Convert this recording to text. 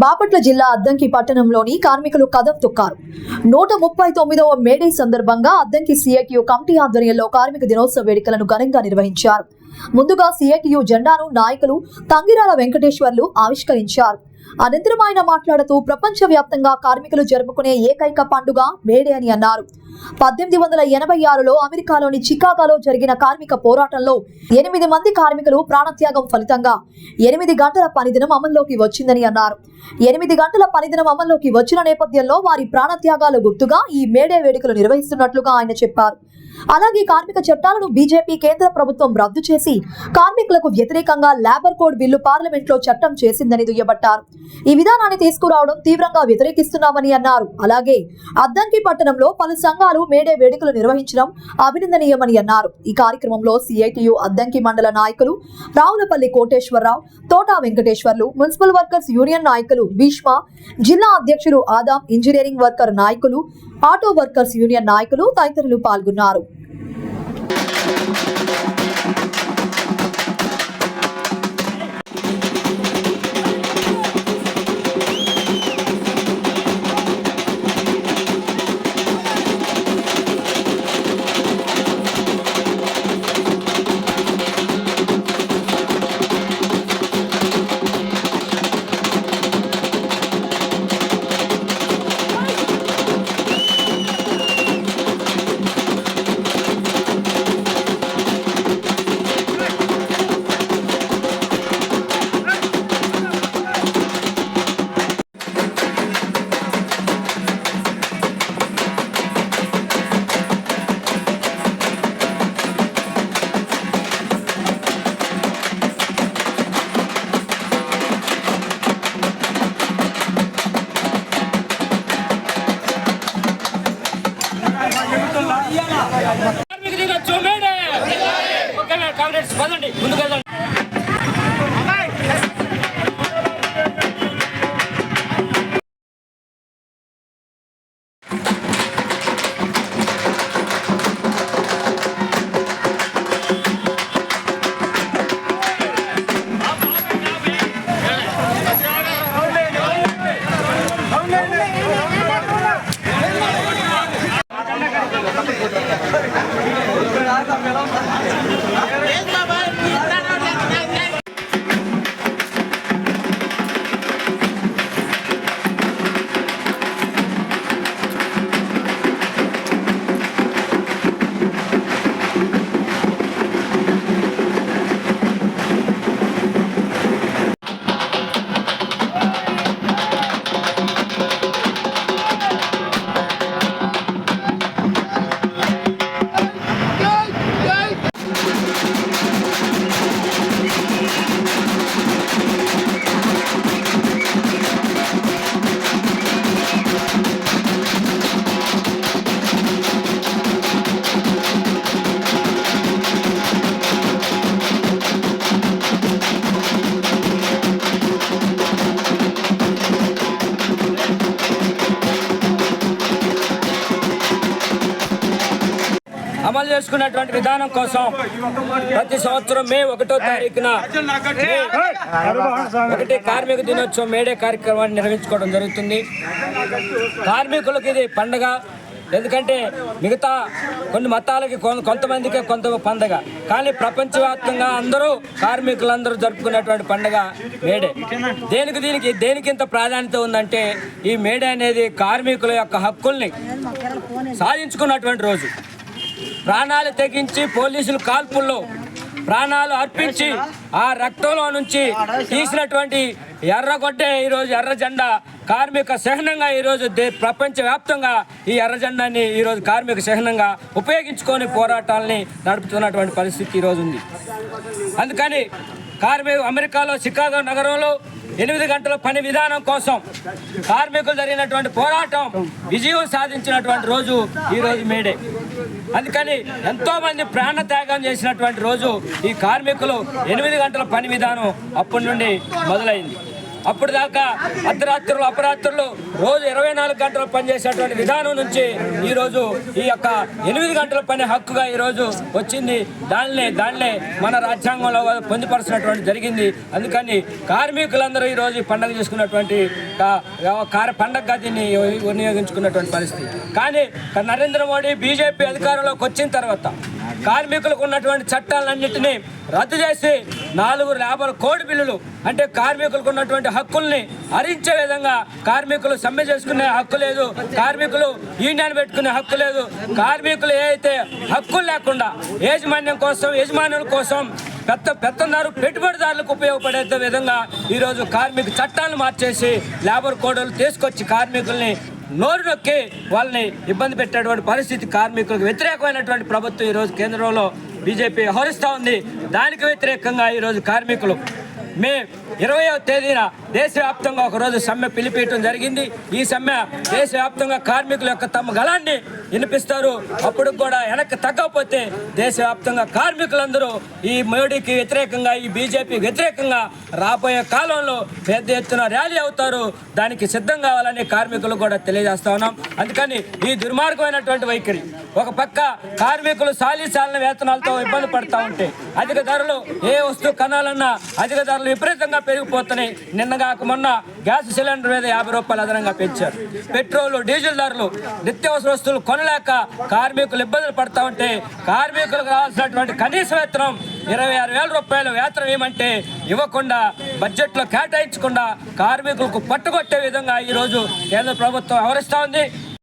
బాపట్ల జిల్లా అద్దంకి పట్టణంలోని కార్మికులు కదం తొక్కారు. 139వ మేడే సందర్భంగా అద్దంకి సిఐటియు కమిటీ ఆధ్వర్యంలో కార్మిక దినోత్సవ వేడుకలను ఘనంగా నిర్వహించారు. ముందుగా సిఐటియు జెండాను నాయకులు తంగిరాల వెంకటేశ్వర్లు ఆవిష్కరించారు. అనంతరం ఆయన మాట్లాడుతూ ప్రపంచవ్యాప్తంగా కార్మికులు జరుపుకునే ఏకైక పండుగ మేడే అని అన్నారు. 1886లో అమెరికాలోని చికాగోలో జరిగిన కార్మిక పోరాటంలో 8 మంది కార్మికులు ప్రాణత్యాగం ఫలితంగా 8 గంటల పనిదినం అమల్లోకి వచ్చిందని అన్నారు. 8 గంటల పనిదినం అమల్లోకి వచ్చిన నేపథ్యంలో వారి ప్రాణత్యాగాలు గుర్తుగా ఈ మేడే వేడుకలు నిర్వహిస్తున్నట్లుగా ఆయన చెప్పారు. అలాగే కార్మిక చట్టాలను బీజేపీ కేంద్ర ప్రభుత్వం రద్దు చేసి కార్మికులకు వ్యతిరేకంగా లేబర్ కోడ్ బిల్లు పార్లమెంట్లో చట్టం చేసిందని దుయ్యబట్టారు. ఈ విధానాన్ని తీసుకురావడం తీవ్రంగా వ్యతిరేకిస్తున్నామని అన్నారు. అలాగే అద్దంకి పట్టణంలో పలు సంఘాలు మేడే వేడుకలు నిర్వహించడం అభినందనీయమని అన్నారు. ఈ కార్యక్రమంలో సిఐటియు అద్దంకి మండల నాయకులు Ravulapalli Koteswararao, Thota Venkateswarlu, municipal workers union నాయకులు భీష్మ, జిల్లా అధ్యక్షులు ఆదాం, ఇంజనీరింగ్ వర్కర్ నాయకులు, ఆటో వర్కర్స్ యూనియన్ నాయకులు తదితరులు పాల్గొన్నారు. కాంగ్రెస్ పదండి ముందుకు. అమలు చేసుకున్నటువంటి విధానం కోసం ప్రతి సంవత్సరం మే 1వ తారీఖున కార్మిక దినోత్సవం మేడే కార్యక్రమాన్ని నిర్వహించుకోవడం జరుగుతుంది. కార్మికులకు ఇది పండుగ. ఎందుకంటే మిగతా కొన్ని మతాలకి కొంతమందికి కొంత పండుగ, కానీ ప్రపంచవ్యాప్తంగా అందరూ కార్మికులందరూ జరుపుకునేటువంటి పండుగ మేడే. దేనికి ఇంత ప్రాధాన్యత ఉందంటే ఈ మేడే అనేది కార్మికుల యొక్క హక్కుల్ని సాధించుకున్నటువంటి రోజు. ప్రాణాలు తెగించి పోలీసులు కాల్పుల్లో ప్రాణాలు అర్పించి ఆ రక్తంలో నుంచి తీసినటువంటి ఎర్రగొడ్డే ఈరోజు ఎర్ర జెండా కార్మిక చిహ్నంగా ఈరోజు ప్రపంచవ్యాప్తంగా ఈ ఎర్ర జెండాని ఈరోజు కార్మిక చిహ్నంగా ఉపయోగించుకొని పోరాటాలని నడుపుతున్నటువంటి పరిస్థితి ఈరోజు ఉంది. అందుకని అమెరికాలో చికాగో నగరంలో 8 గంటల పని విధానం కోసం కార్మికులు జరిగినటువంటి పోరాటం విజయం సాధించినటువంటి రోజు ఈరోజు మేడే. అందుకని ఎంతోమంది ప్రాణత్యాగం చేసినటువంటి రోజు ఈ కార్మికులు 8 గంటల పని విధానం అప్పటి నుండి మొదలైంది. అప్పుడు దాకా అర్ధరాత్రులు అపరాత్రులు రోజు 24 గంటలు పనిచేసేటువంటి విధానం నుంచి ఈరోజు ఈ యొక్క 8 గంటల పని హక్కుగా ఈరోజు వచ్చింది. దానినే మన రాజ్యాంగంలో పొందుపరిచినటువంటి జరిగింది. అందుకని కార్మికులందరూ ఈరోజు ఈ పండుగ చేసుకున్నటువంటి పండగగా దీన్ని వినియోగించుకున్నటువంటి పరిస్థితి. కానీ నరేంద్ర మోడీ బీజేపీ అధికారంలోకి వచ్చిన తర్వాత కార్మికులకు ఉన్నటువంటి చట్టాలన్నింటినీ రద్దు చేసి 4 లేబర్ కోడ్ బిల్లులు అంటే కార్మికులకు ఉన్నటువంటి హక్కుల్ని హరించే విధంగా కార్మికులు సమ్మె చేసుకునే హక్కు లేదు, కార్మికులు యూనియన్ పెట్టుకునే హక్కు లేదు, కార్మికులు ఏదైతే హక్కులు లేకుండా యజమానుల కోసం పెత్తందారు పెట్టుబడిదారులకు ఉపయోగపడే విధంగా ఈరోజు కార్మిక చట్టాలను మార్చేసి లేబర్ కోడ్లు తీసుకొచ్చి కార్మికుల్ని నోరు నొక్కి వాళ్ళని ఇబ్బంది పెట్టేటువంటి పరిస్థితి, కార్మికులకు వ్యతిరేకమైనటువంటి ప్రభుత్వం ఈరోజు కేంద్రంలో బీజేపీ వ్యవహరిస్తూ ఉంది. దానికి వ్యతిరేకంగా ఈరోజు కార్మికులు మే 20వ తేదీన దేశవ్యాప్తంగా ఒకరోజు సమ్మె పిలిపించడం జరిగింది. ఈ సమ్మె దేశవ్యాప్తంగా కార్మికుల యొక్క తమ గళాన్ని వినిపిస్తారు. అప్పుడు కూడా వెనక్కి తగ్గకపోతే దేశవ్యాప్తంగా కార్మికులందరూ ఈ మోడీకి వ్యతిరేకంగా, ఈ బీజేపీ వ్యతిరేకంగా రాబోయే కాలంలో పెద్ద ఎత్తున ర్యాలీ అవుతారు. దానికి సిద్ధం కావాలని కార్మికులు కూడా తెలియజేస్తా ఉన్నాం. అందుకని ఈ దుర్మార్గమైనటువంటి వైఖరి, ఒక పక్క కార్మికులు సాలిన వేతనాలతో ఇబ్బంది పడతా ఉంటే అధిక ధరలు ఏ వస్తువు కొనాలన్నా అధిక ధరలు విపరీతంగా పెరిగిపోతున్నాయి. నిన్నగాక మొన్న గ్యాస్ సిలిండర్ మీద 50 రూపాయలు అదనంగా పెంచారు. పెట్రోల్ డీజిల్ ధరలు, నిత్యావసర వస్తువులు కొనలేక కార్మికులు ఇబ్బందులు పడతా ఉంటే కార్మికులకు రావాల్సినటువంటి కనీస వేతనం 26,000 రూపాయలు వేతనం ఏమంటే ఇవ్వకుండా, బడ్జెట్లో కేటాయించకుండా కార్మికులకు పట్టుకొట్టే విధంగా ఈరోజు కేంద్ర ప్రభుత్వం వ్యవహరిస్తూ ఉంది.